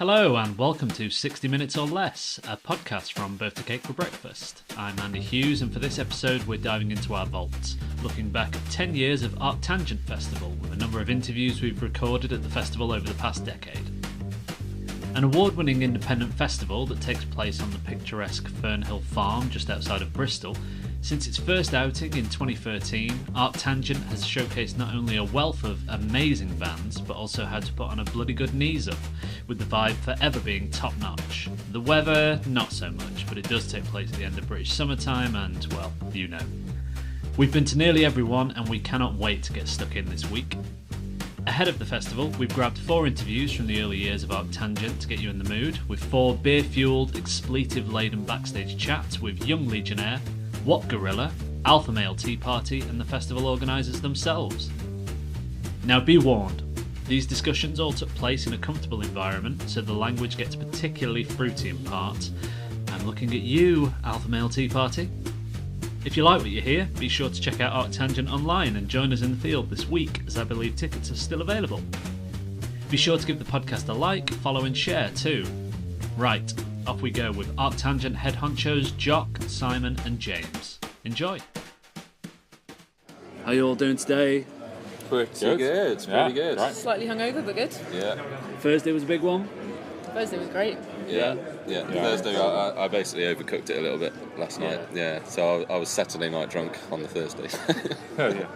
Hello and welcome to 60 Minutes or Less, a podcast from Birthday Cake for Breakfast. I'm Andy Hughes, and for this episode we're diving into our vaults, looking back at 10 years of ArcTanGent Festival with a number of interviews we've recorded at the festival over the past decade. An award-winning independent festival that takes place on the picturesque Fernhill Farm just outside of Bristol. Since its first outing in 2013, ArcTanGent has showcased not only a wealth of amazing bands, but also how to put on a bloody good knees up, with the vibe forever being top-notch. The weather, not so much, but it does take place at the end of British summertime and, well, you know. We've been to nearly every one, and we cannot wait to get stuck in this week. Ahead of the festival, we've grabbed 4 interviews from the early years of ArcTanGent to get you in the mood, with 4 beer-fueled, expletive-laden backstage chats with Young Legionnaire, Wot Gorilla, Alpha Male Tea Party and the festival organisers themselves. Now be warned, these discussions all took place in a comfortable environment, so the language gets particularly fruity in parts. I'm looking at you, Alpha Male Tea Party. If you like what you hear, be sure to check out ArcTanGent online and join us in the field this week, as I believe tickets are still available. Be sure to give the podcast a like, follow and share too. Right, off we go with ArcTanGent head honchos Jock, Simon and James. Enjoy! How you all doing today? Pretty good. Pretty good. Right. Slightly hungover, but good. Yeah. Thursday was a big one? Thursday was great. Yeah. Thursday, I basically overcooked it a little bit last night. Yeah. So I was Saturday night drunk on the Thursday. Oh, yeah.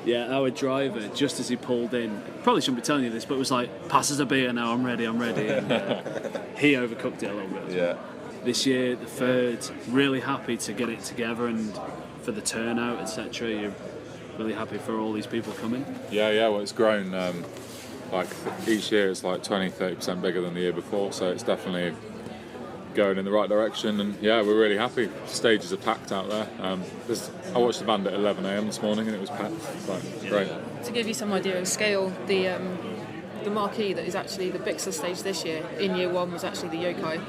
Yeah, our driver, just as he pulled in, probably shouldn't be telling you this, but was like, pass us a beer now, I'm ready. And he overcooked it a little bit. Yeah. This year, the third, really happy to get it together and for the turnout, etc. You're really happy for all these people coming? Yeah, well, it's grown, like each year it's like 20-30% bigger than the year before, so it's definitely going in the right direction, and yeah, we're really happy. Stages are packed out there. I watched the band at 11 a.m. this morning and it was packed. Like, great. To give you some idea of scale, the marquee that is actually the Bixler stage this year, in year 1 was actually the yokai.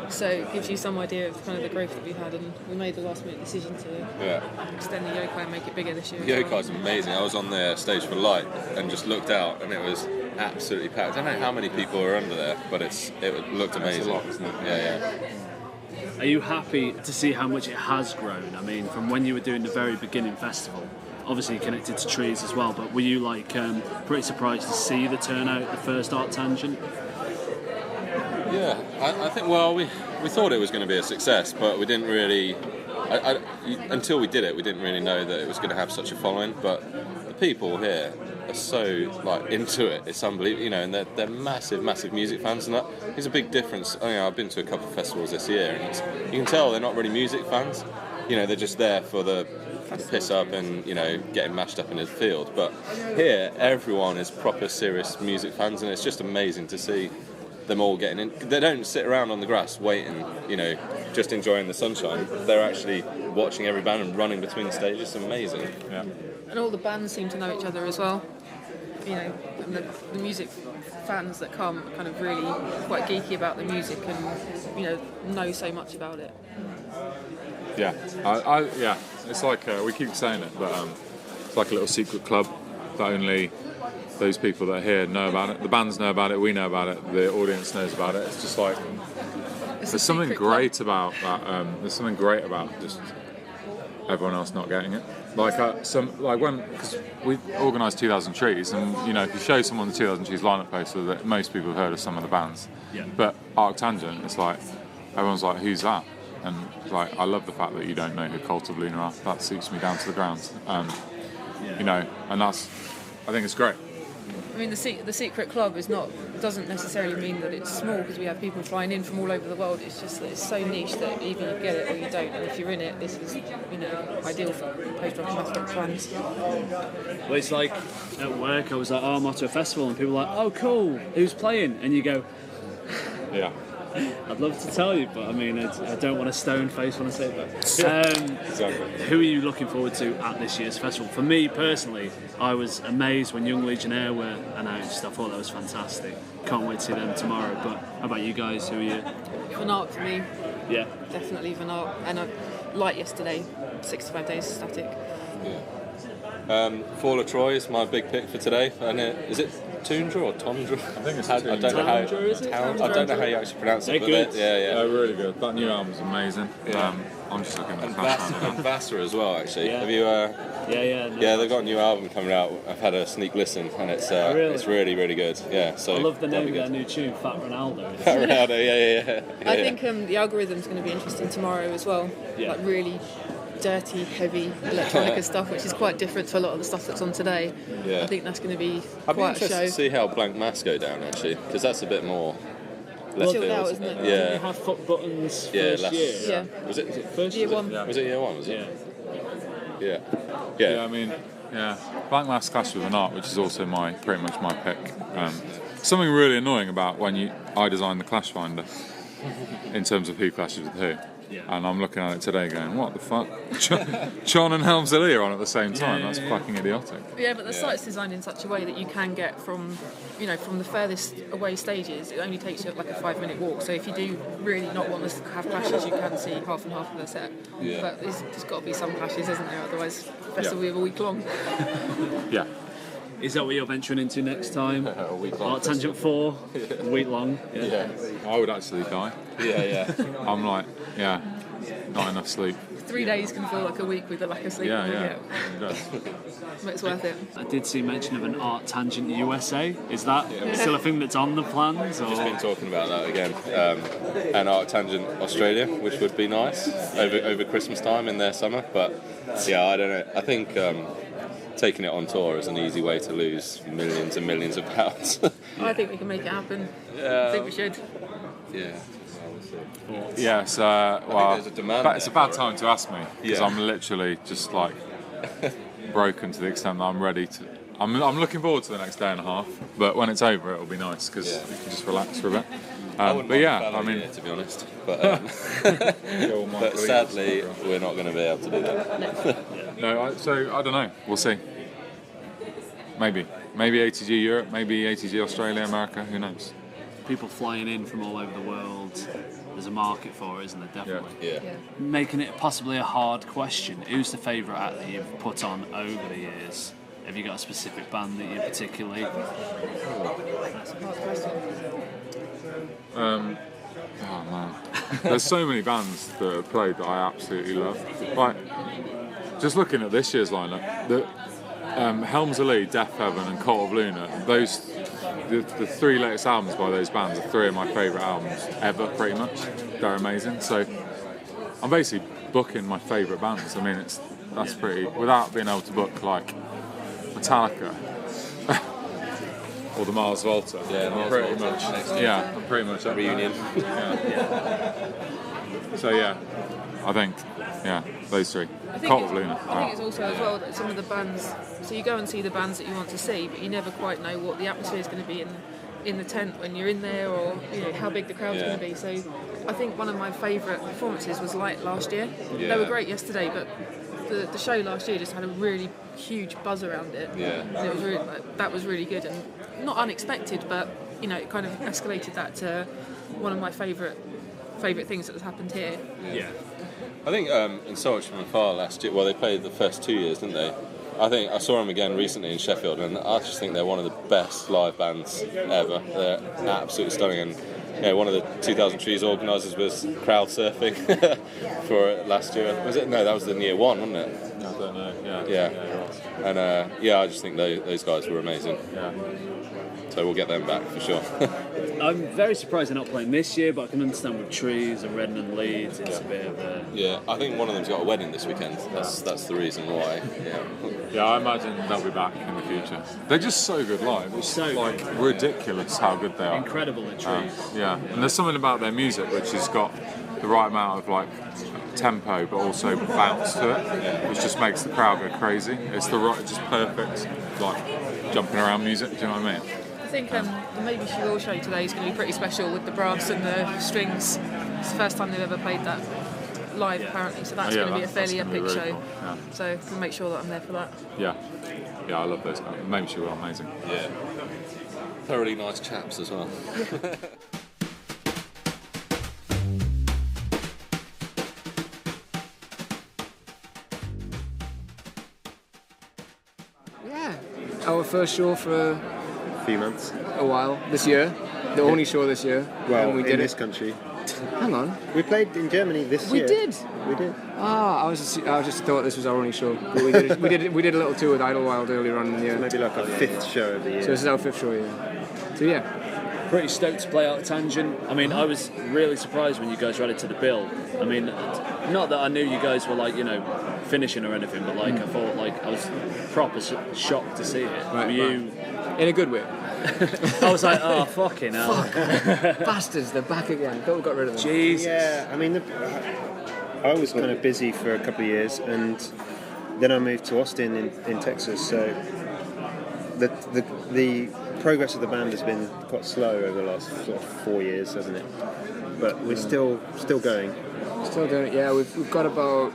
So it gives you some idea of kind of the growth that we've had, and we made the last minute decision to extend the yokai and make it bigger this year. The yokai's amazing. I was on the stage for light and just looked out and it was absolutely packed. I don't know how many people are under there, but it looked amazing. It's a lot, isn't it? Yeah. Are you happy to see how much it has grown? I mean, from when you were doing the very beginning festival, obviously connected to trees as well, but were you like pretty surprised to see the turnout at the first ArcTanGent? Yeah, I think, well, we thought it was going to be a success, but we didn't really, until we did it, we didn't really know that it was going to have such a following. But the people here are so into it, it's unbelievable, and they're massive music fans, and that is a big difference. I've been to a couple of festivals this year, and you can tell they're not really music fans. They're just there for the piss up and getting mashed up in the field. But here, everyone is proper serious music fans, and it's just amazing to see them all getting in. They don't sit around on the grass waiting, just enjoying the sunshine. They're actually watching every band and running between the stages. It's amazing. Yeah. And all the bands seem to know each other as well. And the music fans that come are kind of really quite geeky about the music and know so much about it. Yeah. It's like we keep saying it, but it's like a little secret club that only those people that are here know about it. The bands know about it, we know about it, the audience knows about it. It's just like there's something great about that. There's something great about just everyone else not getting it. Because we organised 2000 Trees, and if you show someone the 2000 Trees lineup poster, that most people have heard of some of the bands. Yeah. But ArcTanGent, it's like everyone's like, who's that? And like, I love the fact that you don't know who Cult of Luna are. That suits me down to the ground. And that's, I think it's great. I mean, the secret club doesn't necessarily mean that it's small, because we have people flying in from all over the world. It's just that it's so niche that either you get it or you don't. And if you're in it, this is ideal for post-rock fans. Well, it's like at work, I was like, I'm off to a festival, and people are like, oh, cool, who's playing? And you go, yeah. I'd love to tell you, but I mean, I don't want a stone face when I say that. Exactly. Who are you looking forward to at this year's festival? For me personally, I was amazed when Young Legionnaire were announced. I thought that was fantastic. Can't wait to see them tomorrow. But how about you guys? Who are you? Van Ark for me. Yeah. Definitely Van Ark. And Light yesterday, 65 Days Static. Yeah. Fall of Troy is my big pick for today. And is it Tundra or Tundra? I think it's I don't know how. Tundra, is it? I don't know how you actually pronounce it. They're but good. Yeah. They're really good. That new album's amazing. Yeah. I'm just looking at And the background and now. Vassar as well, actually. Yeah. Have you? Yeah. No. Yeah, they've got a new album coming out. I've had a sneak listen, and it's Really? it's really, really good. Yeah. So I love the that'll name be of their good. new tune, Fat Ronaldo. Ronaldo, yeah. I think the algorithm's going to be interesting tomorrow as well. Yeah. Like really dirty, heavy electronica stuff, which is quite different to a lot of the stuff that's on today. Yeah. I think that's going to be I'd be quite a interested show. to see how Blank Mass go down, actually, because that's a bit more left Chilled field, out, isn't isn't it? it? Did you Yeah. have foot buttons Yeah, first last- year? Yeah. Was it? First Year one. Was it year one? Was it? Yeah. Yeah. I mean, Black Mass Clash with an Art, which is also pretty much my pick. Something really annoying about when I designed the Clash Finder in terms of who clashes with who. Yeah. And I'm looking at it today going, what the fuck? John and Helmsley are on at the same time. Yeah, That's yeah. fucking idiotic. Yeah, but the site's designed in such a way that you can get from the furthest away stages. It only takes you like a 5-minute walk. So if you do really not want to have clashes, you can see half and half of the set. Yeah. But there's got to be some clashes, isn't there? Otherwise, the festival will be a week long. Yeah. Is that what you're venturing into next time? A week long. ArcTanGent 4, a week long. Yeah. I would actually die. Yeah. I'm like, not enough sleep. 3 days can feel like a week with a lack of sleep. Yeah. Yeah. It does. But it's worth it. I did see mention of an ArcTanGent USA. Is that still a thing that's on the plans? Or? Just been talking about that again, and ArcTanGent Australia, which would be nice over Christmas time in their summer. But yeah, I don't know. I think taking it on tour is an easy way to lose millions and millions of pounds. I think we can make it happen. Yeah. I think we should. Yeah. Yes, well, there's a demand but it's a there bad for it. time to ask me because Yeah. I'm literally just like broken to the extent that I'm ready to. I'm looking forward to the next day and a half, but when it's over, it'll be nice because Yeah. we can just relax for a bit. I wouldn't But mind yeah, a I mean, year, to be honest, but Joel might but believe sadly us. we're not going to be able to do that. No, so I don't know. We'll see. Maybe ATG Europe, maybe ATG Australia, America. Who knows? People flying in from all over the world. There's a market for it, isn't there? Definitely. Yeah. Making it possibly a hard question. Who's the favourite act that you've put on over the years? Have you got a specific band that you particularly? That's a hard question. Oh man, there's so many bands that have played that I absolutely love. Like, just looking at this year's lineup, Helmsley, Death Heaven, and Cult of Luna. The 3 latest albums by those bands are 3 of my favourite albums ever. Pretty much, they're amazing. So I'm basically booking my favourite bands. I mean, that's pretty without being able to book like Metallica. Or the Mars Volta. Yeah, Mars pretty Volta much. next year. Yeah, I'm pretty much at Reunion. So yeah, I think those 3. I think Cult of Luna. I think it's also as well that some of the bands. So you go and see the bands that you want to see, but you never quite know what the atmosphere is going to be in the tent when you're in there, or how big the crowd's going to be. So I think one of my favourite performances was Light last year. Yeah. They were great yesterday, but the show last year just had a really huge buzz around it. Yeah. And it was really, that was really good and not unexpected, but it kind of escalated that to one of my favourite things that has happened here. Yeah. I think in So Much From Afar last year, well, they played the first 2 years, didn't they? I think I saw them again recently in Sheffield, and I just think they're one of the best live bands ever. They're absolutely stunning, and one of the 2000 Trees organisers was crowd surfing for it last year. Was it? No, that was in year 1, wasn't it? I don't know. Yeah. You're right. And I just think those guys were amazing. Yeah. So we'll get them back for sure. I'm very surprised they're not playing this year, but I can understand with Trees and Redden and Leeds, it's a bit of a... Yeah, I think one of them's got a wedding this weekend. That's the reason why. Yeah, I imagine they'll be back in the future. They're just so good live. It's So like good. ridiculous how good they are. Incredible at Trees. Yeah, and there's something about their music which has got the right amount of like tempo, but also bounce to it, which just makes the crowd go crazy. It's just perfect, like jumping around music. Do you know what I mean? I think the Maybe She Will show today is going to be pretty special with the brass and the strings. It's the first time they've ever played that live, apparently, so that's going to be a fairly that's gonna epic be really show. cool. Yeah. So we'll make sure that I'm there for that. Yeah, I love those guys. Maybe she will. Amazing. Yeah. Thoroughly nice chaps as well. Yeah, our first show for few months. A while. This year. The only show this year. Well, and we in did this it. country. Hang on. We played in Germany this We year. did. We did. I just thought this was our only show. But we did a little tour with Idlewild earlier on in the year. Maybe like our 5th show of the year. So this is our 5th show, yeah. So yeah. Pretty stoked to play ArcTanGent. I mean, I was really surprised when you guys added to the bill. I mean, not that I knew you guys were like, finishing or anything, but like I thought, like I was proper shocked to see it. Right, Were you? In a good way. I was like, oh fucking hell! Bastards, they're back again. Thought we got rid of them. Jesus. Yeah, I mean, I was kind of busy for a couple of years, and then I moved to Austin in Texas. So the progress of the band has been quite slow over the last sort of 4 years, hasn't it? But we're still going. Still doing it, yeah. We've got about...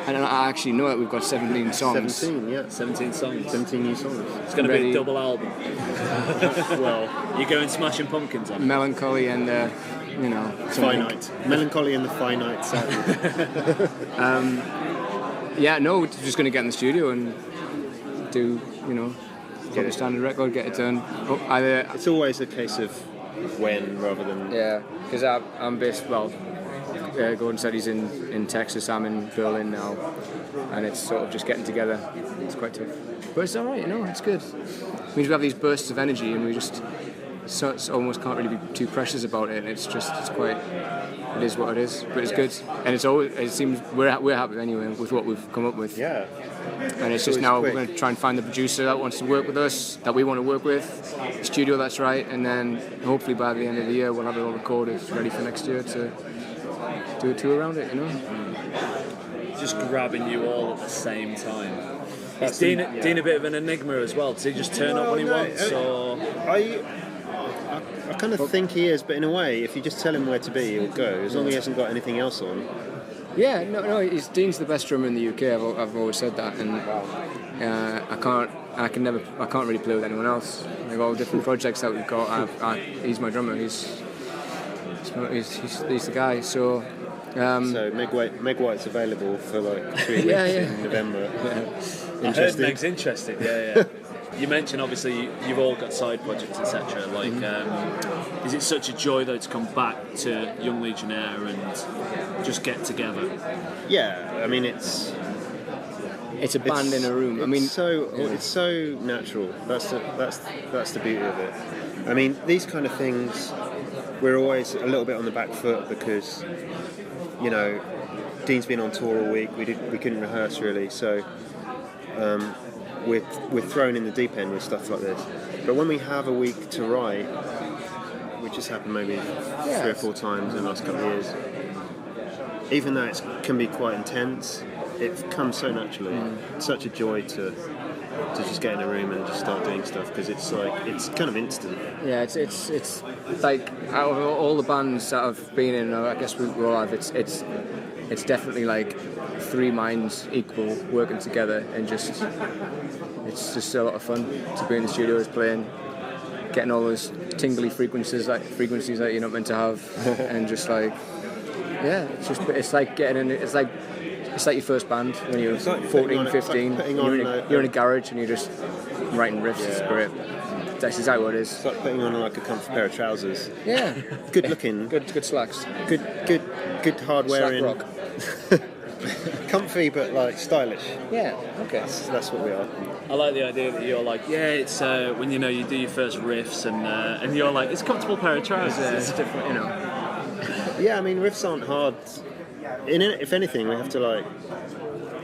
And I actually know it, we've got 17 songs. 17, yeah. 17 songs. 17 new songs. It's going to be Ready. a double album. Well, you're going Smashing Pumpkins on it. Melancholy and, Finite. Melancholy and the Finite sound. Yeah, no, we're just going to get in the studio and do, get a standard record, get it done. Either... It's always a case of when rather than... Yeah, because I'm based, Gordon said he's in Texas, I'm in Berlin now, and it's sort of just getting together. It's quite tough. But it's alright, it's good. It means we have these bursts of energy and we just it's almost can't really be too precious about it. It is what it is, but it's good. And it seems we're happy anyway with what we've come up with. Yeah. And it's just now we're going to try and find the producer that wants to work with us, that we want to work with, the studio that's right, and then hopefully by the end of the year we'll have it all recorded, ready for next year to do a tour around it, Just grabbing you all at the same time. Is Dean a bit of an enigma as well? Does he just turn up when he wants, or...? I kind of think he is, but in a way, if you just tell him where to be, he'll go, as long as he hasn't got anything else on. Yeah, no, Dean's the best drummer in the UK. I've always said that, and I can't really play with anyone else. Like all different projects that we've got, he's my drummer. He's the guy. So Meg White's available for like 3 weeks in November. I heard Meg's interested. Yeah. You mentioned obviously you've all got side projects, etc. Like, is it such a joy though to come back to Young Legionnaire and just get together? Yeah, I mean it's a band in a room. It's so natural. That's the beauty of it. I mean, these kind of things, we're always a little bit on the back foot because, Dean's been on tour all week. We couldn't rehearse really, so. We're thrown in the deep end with stuff like this. But when we have a week to write, which has happened maybe 3 or 4 times in the last couple of years, even though it can be quite intense, it comes so naturally. It's such a joy to just get in a room and just start doing stuff because it's kind of instant. Yeah, it's like out of all the bands that I've been in, I guess we all have. It's definitely like 3 minds equal working together, and it's just a lot of fun to be in the studios playing, getting all those tingly frequencies that you're not meant to have, and just like it's like getting in. It's like your first band when you're 14, 15. You're in a garage and you're just writing riffs. Yeah. It's great. That's exactly what it is. It's like putting on like a comfy pair of trousers. Yeah. Good looking. Good slacks. Good hard wearing. Slack rock. Comfy but like stylish. Yeah. Okay. That's what we are. I like the idea that you're like, it's when you do your first riffs and you're like, it's a comfortable pair of trousers. It's different, Yeah, I mean riffs aren't hard. If anything, we have to like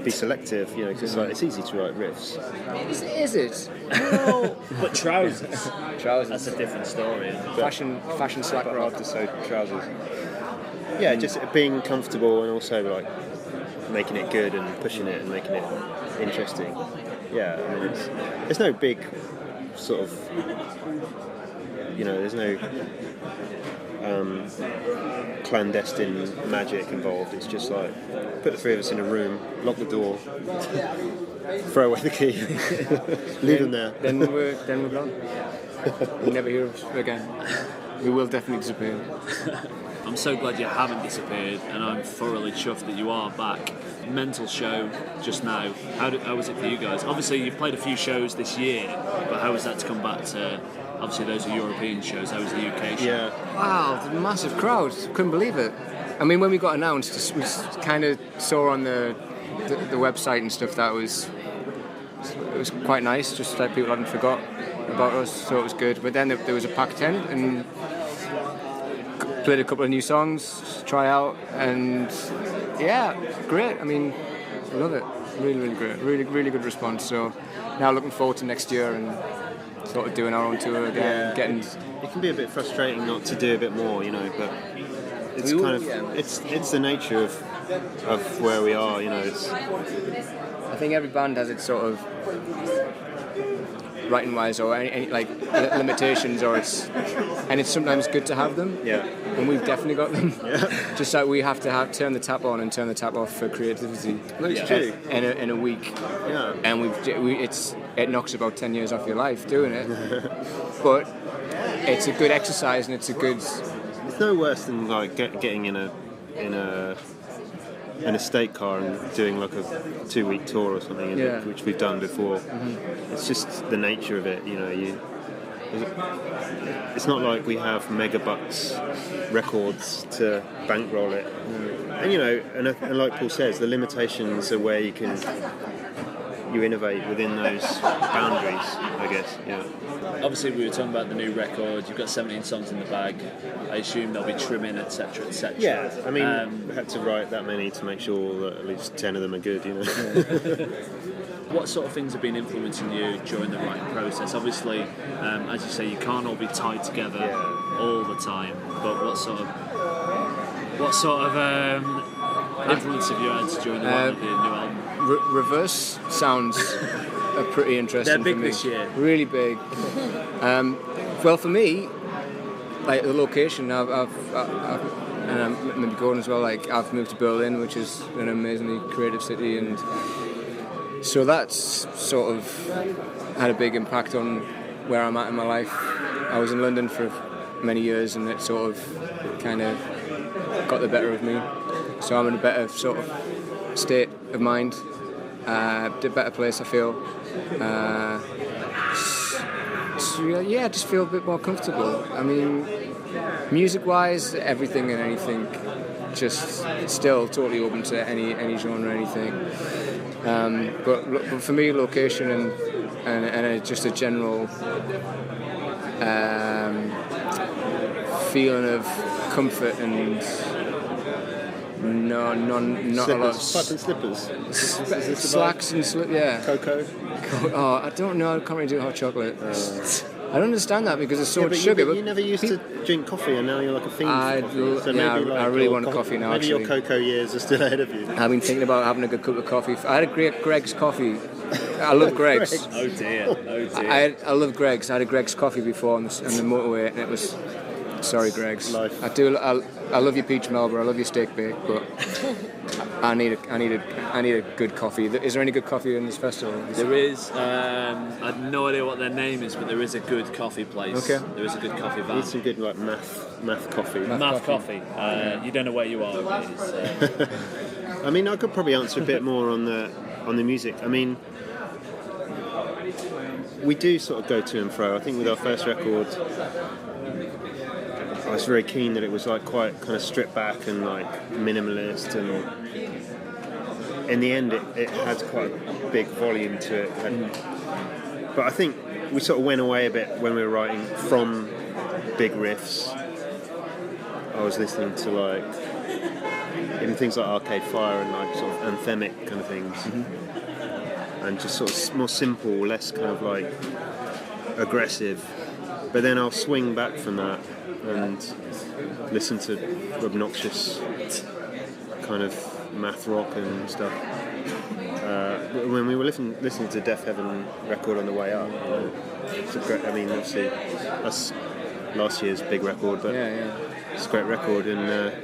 be selective, because it's easy to write riffs. Is it? No, but trousers. Trousers. That's a different story. Fashion slack But rock. hard to sew trousers. Yeah, just being comfortable and also like making it good and pushing it and making it interesting. Yeah, I mean there's no big sort of there's no clandestine magic involved. It's just like put the 3 of us in a room, lock the door, throw away the key, leave them there. Then we're gone. We'll never hear of us again. We will definitely disappear. I'm so glad you haven't disappeared, and I'm thoroughly chuffed that you are back. Mental show just now. How was it for you guys? Obviously, you played a few shows this year, but how was that to come back to? Obviously, those are European shows. How was the UK show? Yeah. Wow, the massive crowd. Couldn't believe it. I mean, when we got announced, we kind of saw on the website and stuff that it was quite nice, just like people hadn't forgot about us, so it was good. But then there was a packed tent and played a couple of new songs, try out, and yeah, great. I mean, I love it. Really, really great. Really, really good response. So now looking forward to next year and sort of doing our own tour again. It can be a bit frustrating not to do a bit more, but it's it's the nature of where we are, I think every band has its sort of writing wise or any like limitations, and it's sometimes good to have them. Yeah. And we've definitely got them. Yeah. Just like we have to turn the tap on and turn the tap off for creativity. That's true. In a week. Yeah. And it knocks about 10 years off your life doing it. But it's a good exercise and it's a good. It's no worse than like getting in a state car and doing like a 2-week tour or something, which we've done before. Mm-hmm. It's just the nature of it, It's not like we have megabucks records to bankroll it, and like Paul says, the limitations are where you innovate within those boundaries, I guess. Yeah. Obviously, we were talking about the new record. You've got 17 songs in the bag. I assume there'll be trimming, etc., etc. Yeah, I mean, we had to write that many to make sure that at least 10 of them are good, What sort of things have been influencing you during the writing process? Obviously, as you say, you can't all be tied together all the time. But what sort of influence have you had during the writing of the new album? Reverse sounds are pretty interesting. They're big for me. this year. Really big. Well, for me, like the location, I've and maybe Gordon as well. Like I've moved to Berlin, which is an amazingly creative city, and so that's sort of had a big impact on where I'm at in my life. I was in London for many years, and it sort of kind of got the better of me. So I'm in a better sort of state of mind, a better place, I feel. I just feel a bit more comfortable. I mean, music-wise, everything and anything, just still totally open to any genre, anything. But for me, location and just a general feeling of comfort and not slippers, a lot of pipe and slippers, slacks and cocoa. Oh, I don't know. I can't really do hot chocolate. I don't understand that because it's so much sugar. But you never used to drink coffee, and now you're like a fiend for coffee. So maybe I really want a coffee now. Maybe actually, your cocoa years are still ahead of you. I've been thinking about having a good cup of coffee. I had a great Greg's coffee. I love Greg's. Oh dear. I love Greg's. I had a Greg's coffee before on the motorway, and it was. Sorry, Greg's. Life. I love your peach Melba. I love your steak bake, but I need a good coffee. Is there any good coffee in this festival? There is. I have no idea what their name is, but there is a good coffee place. Okay. There is a good coffee van. Need some good like math coffee. Math coffee. You don't know where you are. I mean, I could probably answer a bit more on the music. I mean, we do sort of go to and fro. I think with our first record, I was very keen that it was like quite kind of stripped back and like minimalist, and in the end it had quite a big volume to it. But I think we sort of went away a bit when we were writing from big riffs. I was listening to like even things like Arcade Fire and like sort of anthemic kind of things, and just sort of more simple, less kind of like aggressive. But then I'll swing back from that and listen to obnoxious kind of math rock and stuff. When we were listening to Death Heaven record on the way up, it's a great, I mean, obviously that's last year's big record, but it's a great record. And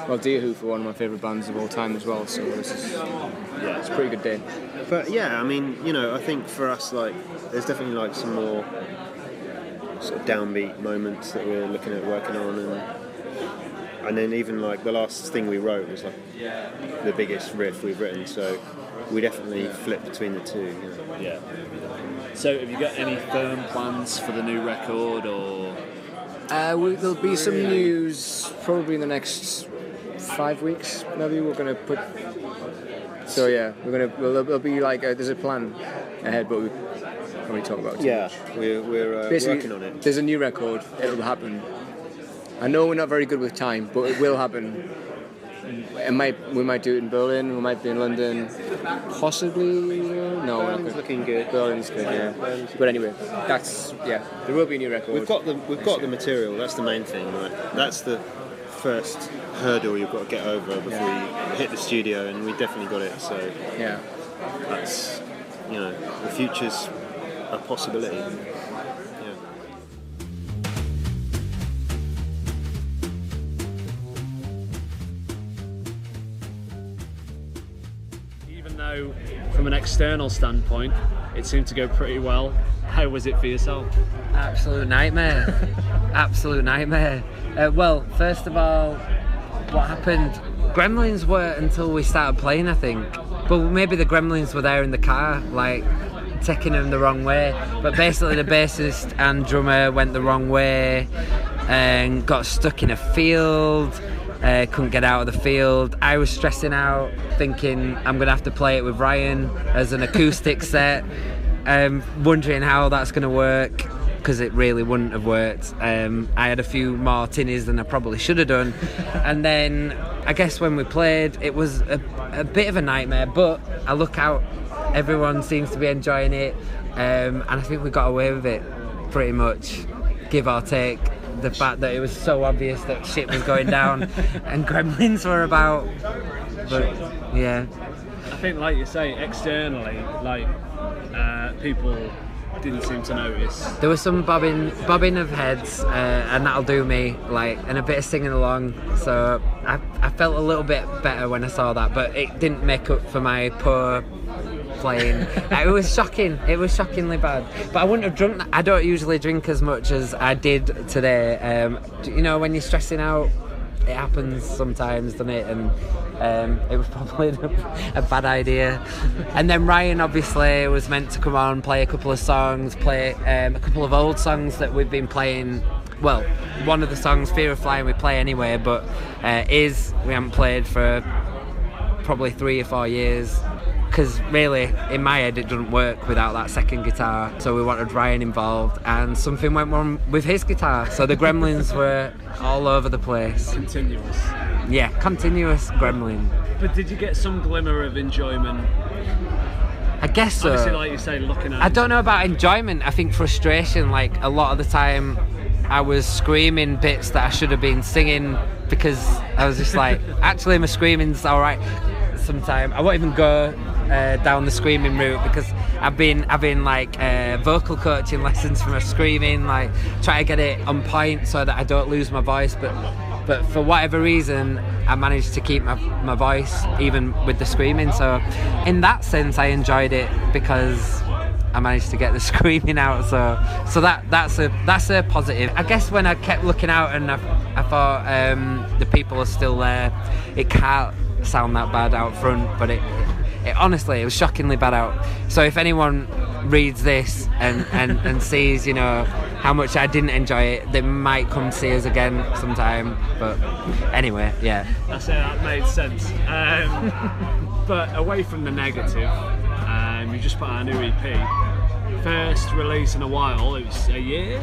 well, Deerhoof are one of my favourite bands of all time as well, so it's a pretty good day. But yeah, I mean, I think for us, like, there's definitely like some more sort of downbeat moments that we're looking at working on, and And then even like the last thing we wrote was like the biggest riff we've written, so we definitely flip between the two. You know? Yeah. So have you got any firm plans for the new record, or? There'll be some news probably in the next 5 weeks. Maybe we're going to put. So yeah, there'll be like there's a plan ahead, but we can't really talk about it. Yeah, we're working on it. There's a new record. It'll happen. I know we're not very good with time, but it will happen. We might do it in Berlin. We might be in London. Possibly. No, we're not good. Looking good. Berlin's good. Yeah. But anyway, there will be a new record. We've got the material. That's the main thing, right? That's the first hurdle you've got to get over before you hit the studio, and we definitely got it. So yeah, that's the future's a possibility. Though from an external standpoint it seemed to go pretty well, how was it for yourself? Absolute nightmare. Absolute nightmare. Well, first of all, what happened, Gremlins weren't until we started playing, I think, but maybe the Gremlins were there in the car, like taking them the wrong way, but basically the bassist and drummer went the wrong way and got stuck in a field. Couldn't get out of the field. I was stressing out, thinking I'm going to have to play it with Ryan as an acoustic set, wondering how that's going to work, because it really wouldn't have worked. I had a few more tinnies than I probably should have done. And then I guess when we played, it was a bit of a nightmare, but I look out, everyone seems to be enjoying it, and I think we got away with it pretty much, give or take. The fact that it was so obvious that shit was going down and Gremlins were about, but yeah. I think, like you say, externally, like people didn't seem to notice. There was some bobbing of heads, and that'll do me, like, and a bit of singing along. So I felt a little bit better when I saw that, but it didn't make up for my poor playing. It was shocking. It was shockingly bad. But I wouldn't have drunk. I don't usually drink as much as I did today. When you're stressing out, it happens sometimes, doesn't it? And it was probably a bad idea. And then Ryan obviously was meant to come on, play a couple of songs, play a couple of old songs that we've been playing. Well, one of the songs, Fear of Flying, we play anyway, but we haven't played for probably 3 or 4 years. Because really, in my head, it doesn't work without that second guitar. So we wanted Ryan involved, and something went wrong with his guitar. So the Gremlins were all over the place. Continuous. Yeah, continuous gremlin. But did you get some glimmer of enjoyment? I guess so. Obviously, like you say, looking at I don't know about enjoyment. I think frustration. Like, a lot of the time, I was screaming bits that I should have been singing, because I was just like, actually, my screaming's all right. Sometimes I won't even go down the screaming route, because I've been having like vocal coaching lessons for my screaming, like try to get it on point so that I don't lose my voice, but for whatever reason I managed to keep my voice even with the screaming. So in that sense I enjoyed it, because I managed to get the screaming out, so that's a positive. I guess when I kept looking out and I thought the people are still there, it can't sound that bad out front, but it honestly, it was shockingly bad out. So if anyone reads this and sees, how much I didn't enjoy it, they might come see us again sometime. But anyway, yeah. That's it, that made sense. But away from the negative, you just put out a new EP. First release in a while, it was a year?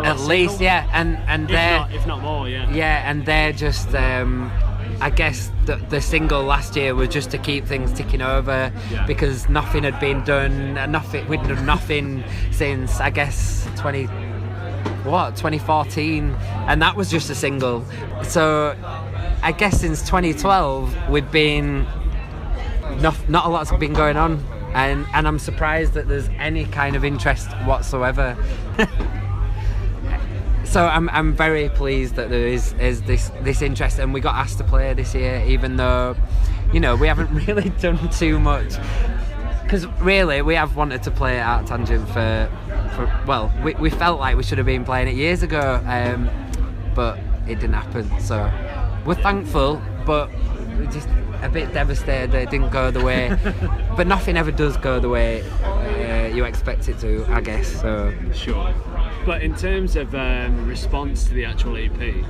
At least, yeah. And if not more, yeah. Yeah, and they're just... I guess the single last year was just to keep things ticking over, because nothing had been done. We'd done nothing since, I guess, 2014, and that was just a single. So I guess since 2012 we've been not a lot's been going on, and I'm surprised that there's any kind of interest whatsoever. So I'm very pleased that there is this interest, and we got asked to play this year, even though, we haven't really done too much. Because really, we have wanted to play ArcTanGent for we felt like we should have been playing it years ago. But it didn't happen. So we're thankful, but we're just a bit devastated that it didn't go the way. But nothing ever does go the way you expect it to, I guess. So Sure. But in terms of response to the actual EP,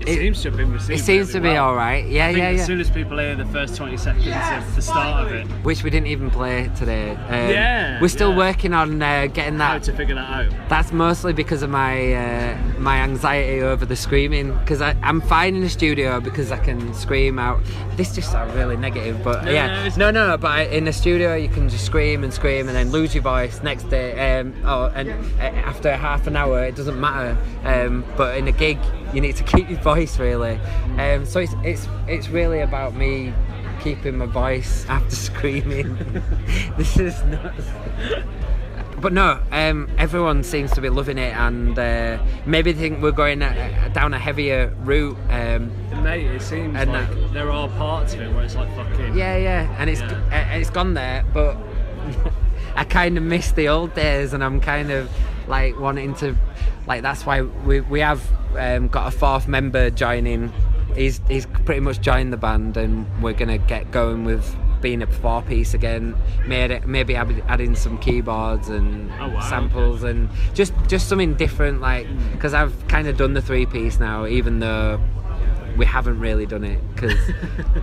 it seems to have been received. It seems really to be well. all right. Yeah, I think yeah. As soon as people hear the first 20 seconds of the start of it, Which we didn't even play today. Yeah, We're still yeah. working on getting how that. to figure that out. That's mostly because of my my anxiety over the screaming. Because I'm fine in the studio because I can scream out. This just sounds really negative, but no. But in the studio you can just scream and then lose your voice next day. After half an hour it doesn't matter. But in a gig you need to keep your voice really. So it's really about me keeping my voice after screaming. This is nuts. But no, everyone seems to be loving it, and maybe think we're going down a heavier route. Mate, it seems like there are parts of it where it's like fucking... Yeah, and it's gone there, but I kind of miss the old days, and I'm kind of like wanting to... Like, that's why we have got a fourth member joining. He's pretty much joined the band, and we're going to get going with being a 4-piece again, maybe adding some keyboards and samples, and just something different, like, because I've kind of done the 3-piece now, even though we haven't really done it because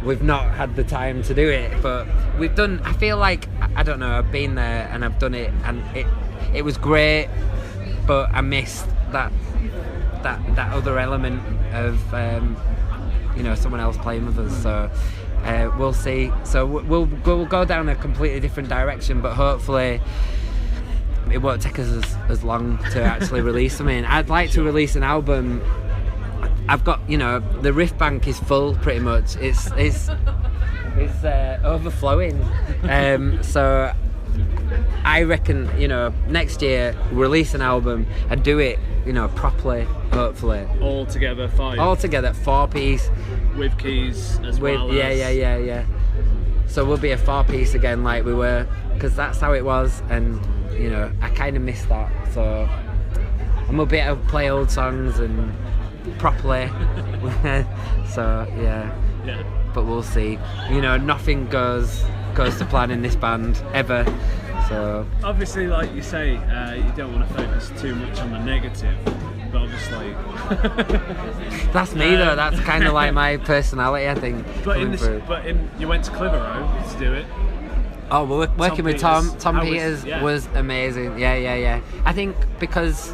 we've not had the time to do it, but we've done, I feel like, I don't know, I've been there and I've done it, and it was great, but I missed that other element of someone else playing with us. So we'll see. So we'll go down a completely different direction, but hopefully it won't take us as long to actually release something. I'd like to release an album. I've got, the riff bank is full pretty much. It's overflowing. So I reckon, next year release an album and do it, properly, hopefully. All together 4-piece. With keys as well. Yeah. So we'll be a 4-piece again like we were, because that's how it was, and, I kind of miss that. So I'm going to be able to play old songs and properly. So, yeah. But we'll see. Nothing goes to plan in this band, ever. So obviously, like you say, you don't want to focus too much on the negative, but obviously that's me though. That's kind of like my personality, I think. But you went to Clitheroe to do it. Oh, we're working with Tom. Tom Peters was amazing. Yeah. I think because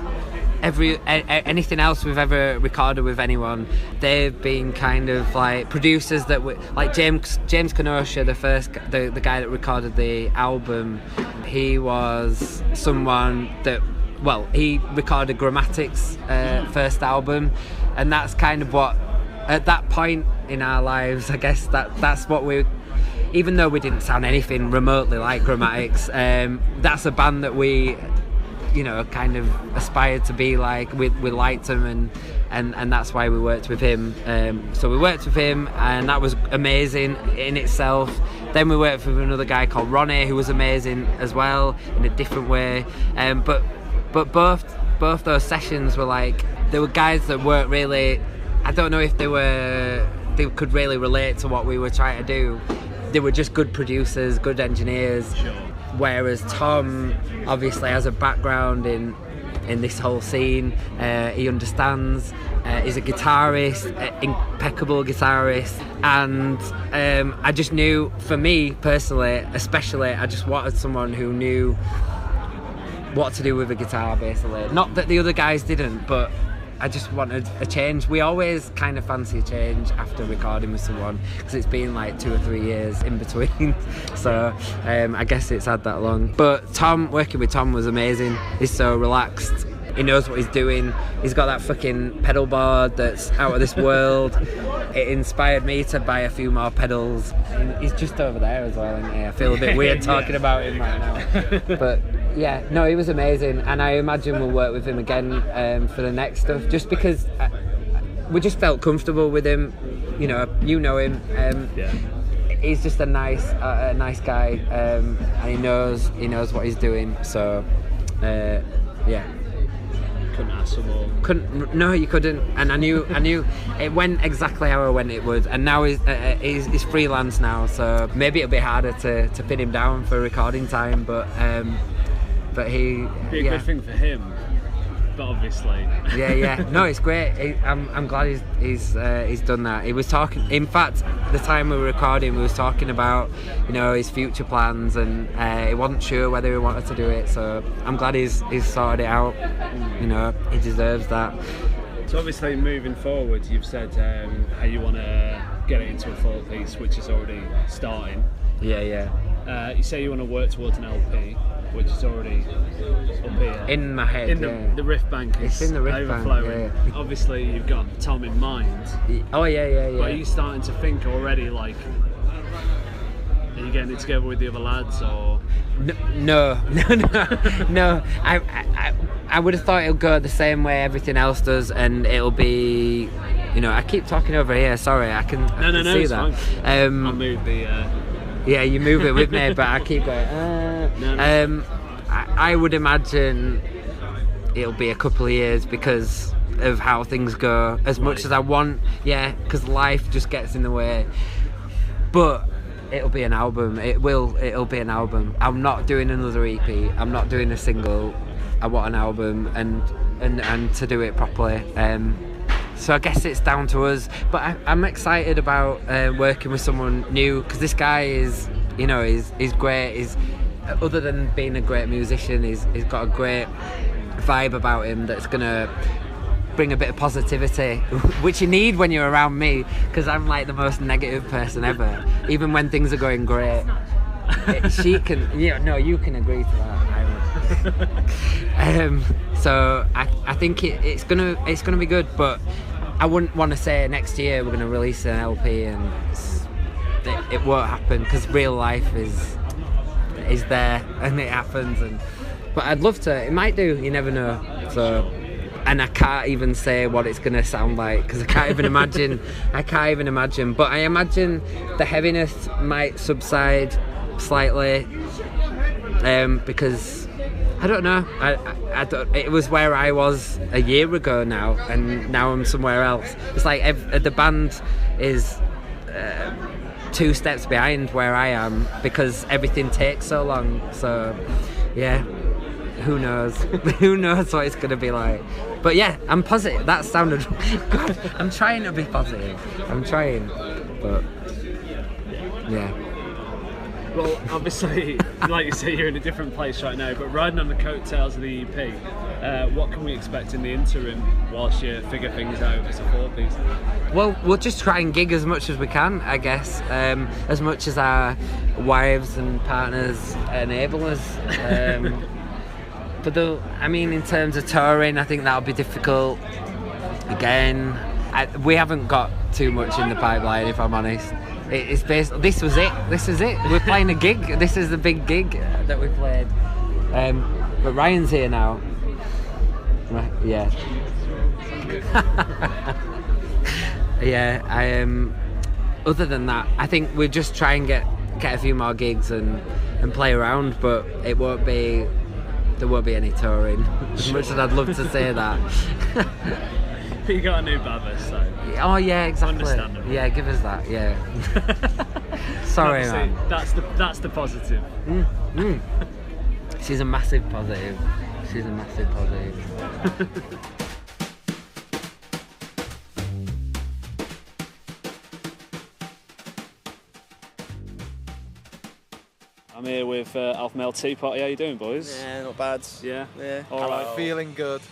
anything else we've ever recorded with anyone, they've been kind of like producers that were like James Kenosha, the guy that recorded the album. He was someone that, he recorded Grammatic's first album, and that's kind of what, at that point in our lives, I guess that's what we, even though we didn't sound anything remotely like Grammatics, that's a band that we kind of aspired to be like. We liked him, and that's why we worked with him. So we worked with him, and that was amazing in itself. Then we worked with another guy called Ronnie, who was amazing as well in a different way. But both those sessions were like, there were guys that weren't really, I don't know if they could really relate to what we were trying to do. They were just good producers, good engineers. Sure. Whereas Tom obviously has a background in this whole scene. He understands. He's a guitarist, impeccable guitarist, and I just knew, for me personally, especially, I just wanted someone who knew what to do with a guitar, basically. Not that the other guys didn't, but I just wanted a change. We always kind of fancy a change after recording with someone, because it's been like 2 or 3 years in between. So I guess it's had that long. But working with Tom was amazing. He's so relaxed. He knows what he's doing. He's got that fucking pedal board that's out of this world. It inspired me to buy a few more pedals. He's just over there as well, isn't he? I feel a bit weird talking about him right now. But yeah, no, he was amazing, and I imagine we'll work with him again for the next stuff, just because we just felt comfortable with him. You know him. He's just a nice guy, and he knows what he's doing. So yeah. couldn't ask for more. No, you couldn't. And I knew it went exactly how I went it would. And now he's freelance now, so maybe it'll be harder to pin him down for recording time. But he It'd be a good thing for him. But obviously, yeah. No, it's great. I'm glad he's done that. He was talking. In fact, the time we were recording, we was talking about his future plans, and he wasn't sure whether he wanted to do it. So I'm glad he's sorted it out. He deserves that. So obviously, moving forward, you've said how you want to get it into a 4-piece, which is already starting. Yeah. You say you want to work towards an LP, which is already up here. In my head, the riff bank is in the riff overflowing. Bank, yeah. Obviously, you've got Tom in mind. Oh, yeah. But are you starting to think already, like, are you getting it together with the other lads, or...? No. I would have thought it'll go the same way everything else does, and it'll be... I keep talking over here, sorry, I can see it's that. Fine. I'll move the... Yeah, you move it with me, but I keep going. I would imagine it'll be a couple of years because of how things go. As much as I want, because life just gets in the way. But it'll be an album. It'll be an album. I'm not doing another EP. I'm not doing a single. I want an album and to do it properly. So I guess it's down to us, but I'm excited about working with someone new, because this guy is, he's great. He's, other than being a great musician, he's got a great vibe about him that's gonna bring a bit of positivity, which you need when you're around me, because I'm like the most negative person ever. Even when things are going great, she can. You can agree to that. So I think it's gonna be good, but I wouldn't want to say next year we're gonna release an LP and it won't happen, because real life is there and it happens. But I'd love to. It might do. You never know. So, and I can't even say what it's gonna sound like, because I can't even imagine. But I imagine the heaviness might subside slightly, because. I don't know. I don't. It was where I was a year ago now, and now I'm somewhere else. It's like the band is 2 steps behind where I am, because everything takes so long. So, yeah, who knows? Who knows what it's gonna be like? But yeah, I'm positive. That sounded good. I'm trying to be positive. But yeah. Well, obviously, like you say, you're in a different place right now, but riding on the coattails of the EP, what can we expect in the interim whilst you figure things out as a 4-piece? Well, we'll just try and gig as much as we can, I guess, as much as our wives and partners enable us. But in terms of touring, I think that'll be difficult. Again, we haven't got too much in the pipeline, if I'm honest. It's based. This was it. We're playing a gig. This is the big gig that we played. But Ryan's here now. Yeah. Yeah. Other than that, I think we'll just try and get a few more gigs and play around. But there won't be any touring. As much as I'd love to say that. But you got a new baba, so... Oh yeah, exactly. Understandable. Yeah, give us that, yeah. Sorry, man. That's the positive. She's a massive positive. I'm here with Alpha Male Teapot. How you doing, boys? Yeah, not bad. Yeah? All right. Feeling good.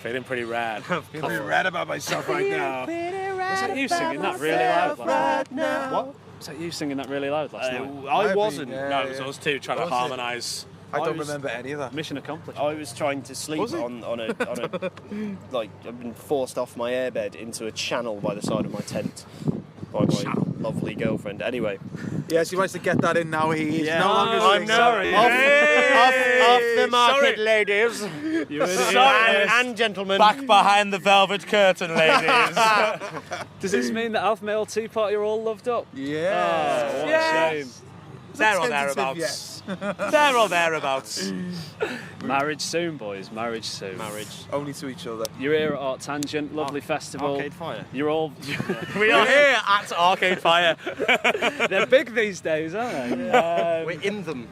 Feeling pretty rad. I'm feeling rad about myself right now. Was that you singing that really loud last night? What? Was that you singing that really loud last night? I wasn't. Yeah, no, it was us two trying to harmonise. I don't remember any of that. Mission accomplished. I was trying to sleep on a like I've been forced off my airbed into a channel by the side of my tent by my lovely girlfriend. Anyway. Yes, you managed to get that in now. He is no longer I'm sorry. Off the market, ladies. And gentlemen. Back behind the velvet curtain, ladies. Does this mean that Alpha Male Teapot, you're all loved up? Yeah. Oh, what a shame. There or thereabouts. There or thereabouts. Marriage soon, boys. Marriage soon. Marriage. Only to each other. You're here at ArcTanGent, lovely festival. Arcade Fire. You're all. We are here at Arcade Fire. They're big these days, aren't they? We're in them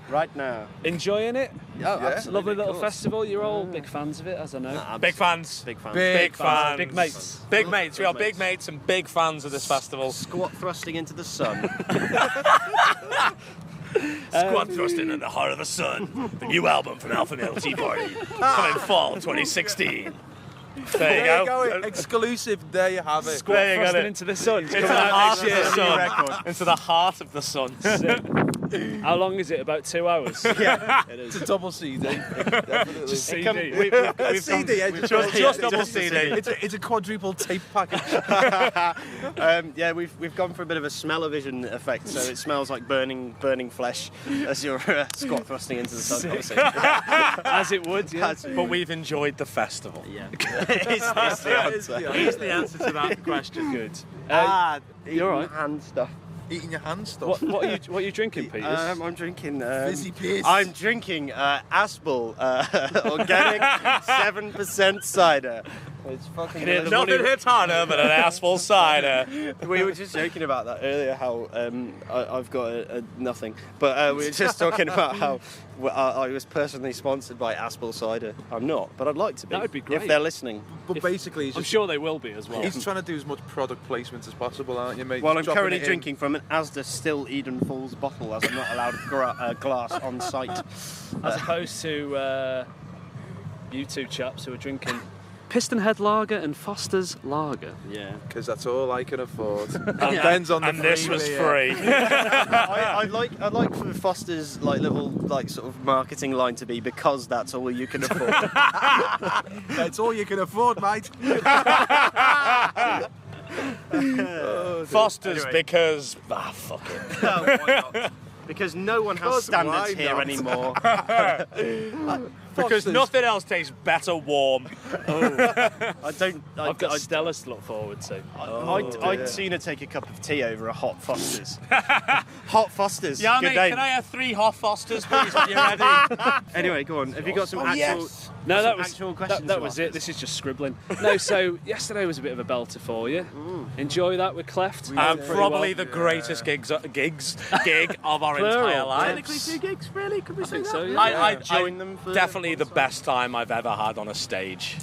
right now. Enjoying it? Oh, absolutely. Lovely little of course. festival. You're all big fans of it, as I know. Big fans. Big fans. Big fans. Big mates. Big mates. We are big mates and big fans of this festival. Squat thrusting into the sun. Squad thrusting in the heart of the sun. The new album from Fernhill Tea Party. Coming fall 2016. There you go. Exclusive. There you have it. There you go. Thrusting into the sun. Into the heart of the sun. Into the heart of the sun. How long is it? About 2 hours? Yeah, it is. It's a double CD. Definitely. Just CD. We've CD, Just double CD. It's a quadruple tape package. Yeah, we've gone for a bit of a smell-o-vision effect, so it smells like burning flesh as you're squat thrusting into the sun. Obviously. As it would, yeah. But we've enjoyed the festival. Yeah, it's the answer. Here's the answer to that question. Good. You're all right. Hand stuff. Eating your hand stuff. What are you drinking, Peters? I'm drinking. Fizzy piss. I'm drinking Aspel organic 7% cider. It's fucking delicious. Nothing hits harder than an asphalt cider. We were just joking about that earlier. How I've got a nothing, but we were just talking about how I was personally sponsored by Aspel cider. I'm not, but I'd like to be. That would be great. if they're listening. But basically, I'm sure they will be as well. he's trying to do as much product placement as possible, aren't you, mate? Well, I'm Dropping currently it in. drinking from an Asda Still Eden Falls bottle, as I'm not allowed glass on site. As opposed to you two chaps who are drinking Piston Head Lager and Foster's Lager. Yeah. Because that's all I can afford. And Ben's on the And this was beer. free. I'd like for Foster's little sort of marketing line to be because that's all you can afford. That's all you can afford, mate. Foster's Anyway. because fuck it. Why not? Because no one has standards why here not? anymore. Because nothing else tastes better warm. I've got Stella's to look forward to. I'd sooner take a cup of tea over a hot Foster's. Hot Foster's. Yeah, Good mate, day. can I have 3 hot Fosters, please, when you're ready? Anyway, go on. Have you got some actual? Yes. No, that some was actual questions that to was ask it. us? This is just scribbling. No, so yesterday was a bit of a belter for you. Enjoy that with Cleft. Probably the greatest gig of our entire lives. Technically 2 gigs, really? Could we say so? Yeah. I joined them for definitely the best time I've ever had on a stage.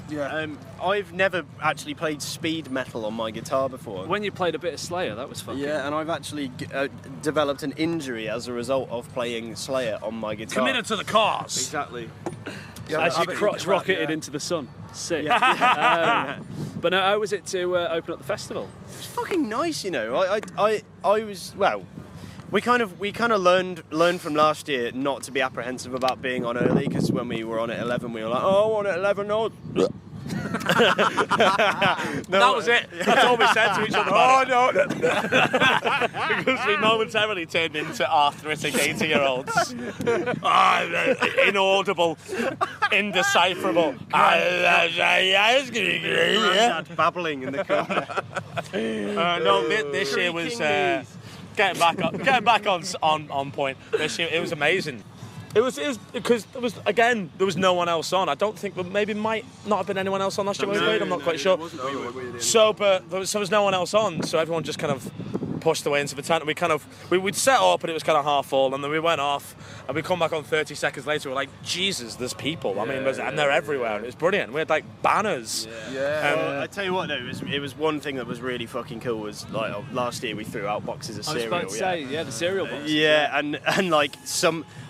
I've never actually played speed metal on my guitar before. When you played a bit of Slayer, that was fun. Yeah, and I've actually developed an injury as a result of playing Slayer on my guitar. Committed to the cause. Exactly. As you crotch rocketed into the sun. Sick. But no, how was it to open up the festival? It's fucking nice, you know. I was we kind of learned from last year not to be apprehensive about being on early, because when we were on at 11 we were like, oh, on at 11, no. That was it. That's all we said to each other. Because we momentarily turned into arthritic 80-year-olds. Inaudible, indecipherable. Babbling in the corner. No, this year was getting back on point. This year it was amazing. It was because there was no one else on. I don't think, but maybe might not have been anyone else on last year when we played. I'm not quite sure. But there was no one else on, so everyone just kind of pushed away into the tent. And we'd set up and it was kind of half full, and then we went off and we come back on 30 seconds later. We're like, Jesus, there's people. I mean, and they're everywhere. And it's brilliant. We had like banners. I tell you what, though, it was one thing that was really fucking cool. Was like last year we threw out boxes of cereal. I was about to say, the cereal boxes. Yeah, and like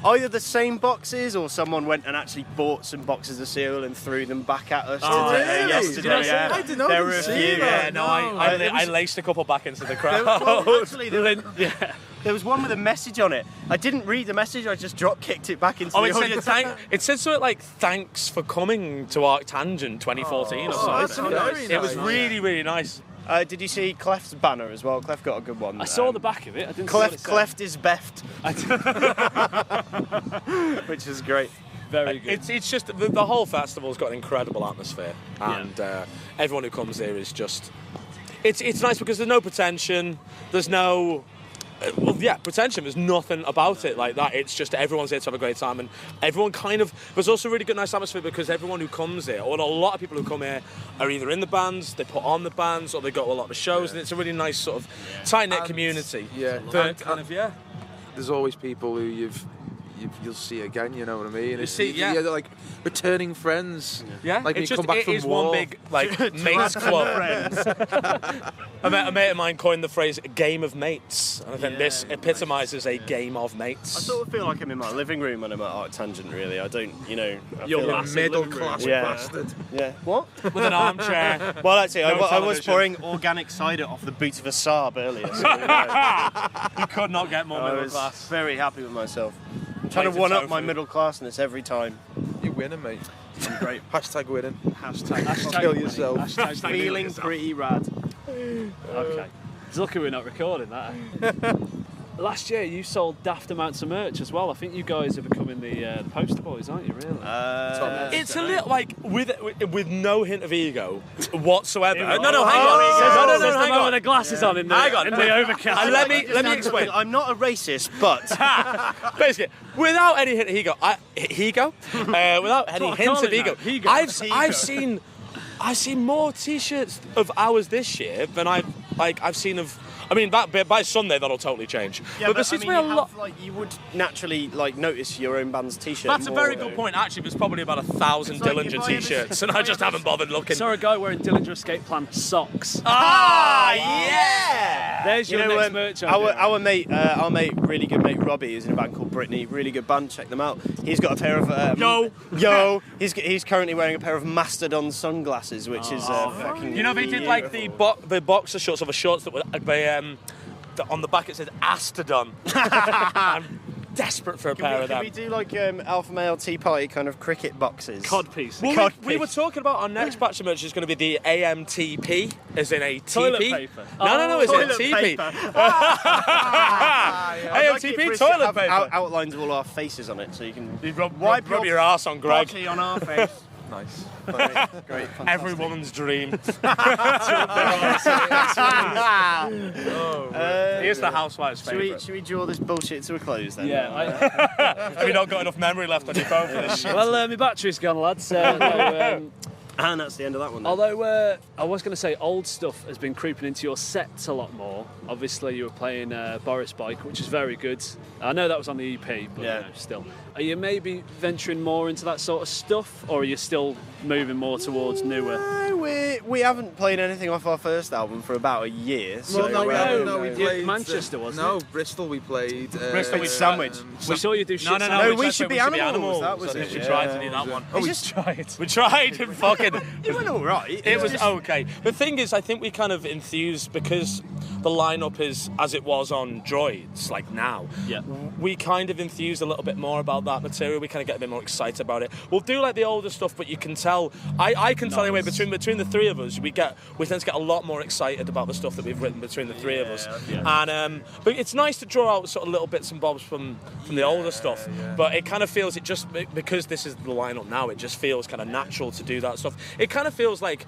either the same boxes or someone went and actually bought some boxes of cereal and threw them back at us really? yesterday. I didn't know. There were a few. Yeah, no, I laced a couple back into the crowd. Actually, there was one with a message on it. I didn't read the message. I just drop kicked it back into the audience. It said something like, "Thanks for coming to ArcTanGent 2014" or something. It was really, really nice. Did you see Cleft's banner as well? Cleft got a good one. I saw the back of it. I didn't see what it said. Cleft is beft. Which is great. Very good. It's just the whole festival's got an incredible atmosphere, and everyone who comes here is just. It's nice because there's no pretension. There's no well, yeah, pretension. There's nothing about it like that. It's just everyone's here to have a great time, and everyone kind of. There's also a really good, nice atmosphere because everyone who comes here, or a lot of people who come here, are either in the bands, they put on the bands, or they go to a lot of shows, and it's a really nice sort of tight knit community. Yeah, That kind of There's always people who you'll see again, you know what I mean? They're like returning friends. Yeah, like when it's you come back it from is war. one big mates club. A mate of mine coined the phrase "game of mates," and I think this epitomises a game of mates. I sort of feel like I'm in my living room when I'm at ArcTanGent. Really, I don't, You're like a middle class bastard. Yeah. What? With an armchair. Well, actually, No I was television. pouring organic cider off the boot of a Saab earlier. So, You could not get more I middle was class. very happy with myself. I'm trying to Plated one-up tofu. my middle classness every time. You're winning, mate. I'm great. Hashtag winning. Hashtag Kill yourself. Hashtag feeling pretty rad. Okay. It's lucky we're not recording that. Last year you sold daft amounts of merch as well. I think you guys are becoming the poster boys, aren't you? Really? It's a little like with no hint of ego whatsoever. Hang No, on. hang on. Says the hang man on. with the glasses on in the overcast. And let me explain. I'm not a racist, but Basically, without any hint of ego, without any what I hint call of it ego, now. I've seen more T-shirts of ours this year than I've seen of. I mean, by Sunday that'll totally change. yeah, but there seems to be you a lot. you would naturally notice your own band's T-shirt. That's a more, very though. good point. Actually, there's probably about 1,000 It's like Dillinger if I T-shirts, and I just haven't bothered looking. Saw a guy wearing Dillinger Escape Plan socks. Yeah! There's your next merch idea. Our mate, really good mate Robbie, is in a band called Brittany. Really good band. Check them out. He's got a pair of yo. He's currently wearing a pair of Mastodon sunglasses, which is fucking. You know, they did like the boxer shorts of the shorts that were on the back it said Astodon. I'm desperate for a pair of Can them. we do like alpha male tea party kind of cricket boxes? Codpiece. Well, we were talking about our next batch of merch is going to be the AMTP, as in a TP. Toilet paper. No, it's a Toilet TP. paper. AMTP toilet paper. Outlines of all our faces on it, so you can Rub your arse on Greg. body on our face. Nice. Great, fantastic. Every woman's dream. Here's the housewife's favourite. Should we draw this bullshit to a close then? Yeah. Have you not got enough memory left on your phone for this shit? Well, my battery's gone, lads. And that's the end of that one then. Although I was going to say old stuff has been creeping into your sets a lot more. Obviously, you were playing Boris Bike, which is very good. I know that was on the EP, but still. Are you maybe venturing more into that sort of stuff, or are you still moving more towards newer? We haven't played anything off our first album for about a year. So no, we played Manchester, wasn't it? No, Bristol we played. Bristol with Sandwich. We saw you do shit. No, we should be animals. That was it. We tried to do that one. We tried. We tried and fucking. It went all right. It was okay. The thing is, I think we kind of enthused because the lineup is as it was on Droids, like now. Yeah. We kind of enthused a little bit more about that material. We kind of get a bit more excited about it. We'll do like the older stuff, but you can tell. I can tell anyway. Between the three of us, we tend to get a lot more excited about the stuff that we've written between the three of us. Yeah. And but it's nice to draw out sort of little bits and bobs from the older stuff. Yeah. But it kind of feels because this is the lineup now. It just feels kind of natural to do that stuff. It kind of feels like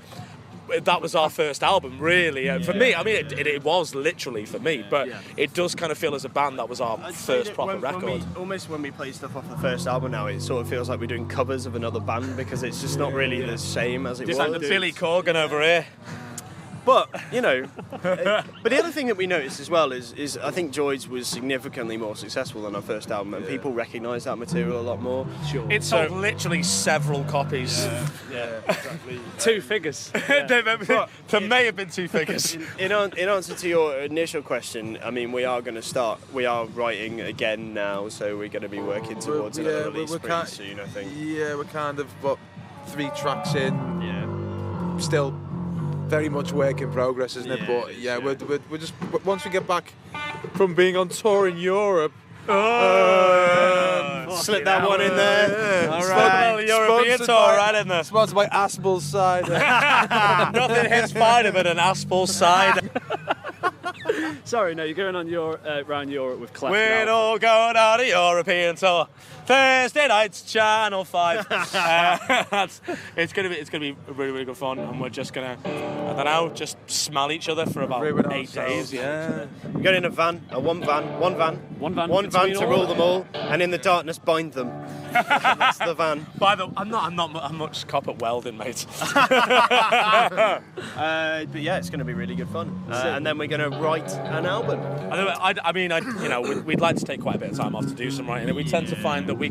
that was our first album, really. For me, I mean, it was literally for me, but it does kind of feel as a band that was our first proper record. When we play stuff off the first album now, it sort of feels like we're doing covers of another band because it's just not really the same as it was. Like the Billy Corgan over here. But, but the other thing that we noticed as well is I think Droids was significantly more successful than our first album, and people recognise that material a lot more. Sure. It sold literally several copies. Yeah, exactly. 2 figures. There may have been 2 figures. In answer to your initial question, I mean, we are writing again now, so we're going to be working towards another release pretty soon, I think. Yeah, we're kind of, 3 tracks in. Yeah. Still very much work in progress, isn't it? But we're just once we get back from being on tour in Europe. Slip that one in there. All right, European tour right in there. Sponsored by Aspel Cider. Nothing hits finer than an Aspel cider. Sorry, no, you're going on around Europe with Clef. We're all going on a European tour. Thursday nights, Channel 5. It's gonna be really, really good fun, and we're just gonna, I don't know, just smell each other for about 8 days. Yeah. We got in a van, one van to rule them all, and in the darkness bind them. That's the van. I'm not much cop at welding, mate. But yeah, it's going to be really good fun. And then we're going to write an album. We'd like to take quite a bit of time off to do some writing. We tend to find that we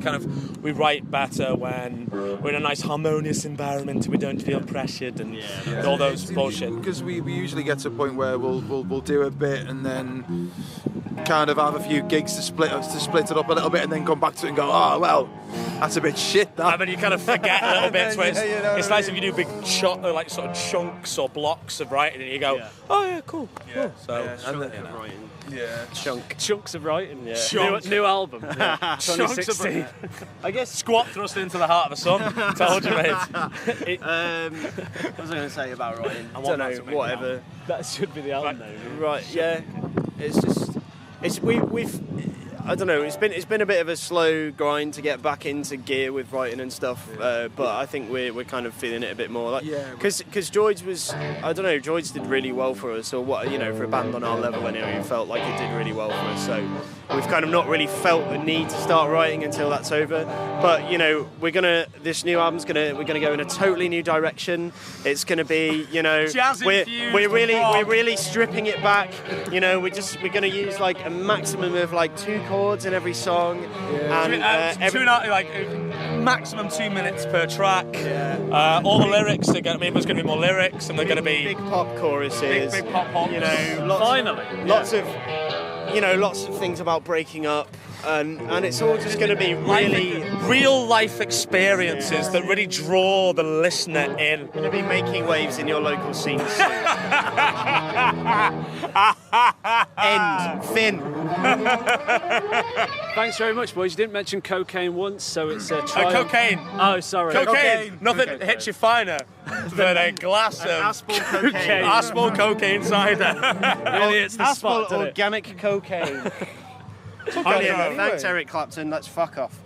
write better when we're in a nice harmonious environment. We don't feel pressured and all those bullshit. Because we usually get to a point where we'll do a bit and then kind of have a few gigs to split it up a little bit and then come back to it and go, oh well, that's a bit shit. That. I mean, you kind of forget a little bit. It's nice if you do big like sort of chunks or blocks of writing, and you go, oh yeah, cool. Chunks of writing. Yeah. New album. 2016. I guess squat thrust into the heart of the sun. Told you, mate. What was I going to say about writing? I don't know. Whatever. That should be the album name. Right. Yeah. It's just. We've. I don't know. It's been a bit of a slow grind to get back into gear with writing and stuff. But I think we're kind of feeling it a bit more. Because George was. I don't know. George did really well for us, or what? For a band on our level, anyway, it felt like it did really well for us. So we've kind of not really felt the need to start writing until that's over. But this new album's we're gonna go in a totally new direction. It's gonna be we're really stripping it back. We're gonna use like a maximum of like 2 chords in every song, and maximum 2 minutes per track. All the lyrics there's going to be more lyrics, and they're going to be big pop choruses. Big pop hops. Lots of things about breaking up, and it's all just going to be really real life experiences that really draw the listener in. Going to be making waves in your local scene soon. End. Finn. Thanks very much, boys. You didn't mention cocaine once, so it's a cocaine. Oh, sorry. Cocaine. Nothing hits you finer than a glass of Aspal cocaine cider. Really, it's the Aspal spot, organic cocaine. Thanks, Eric Clapton. Let's fuck off.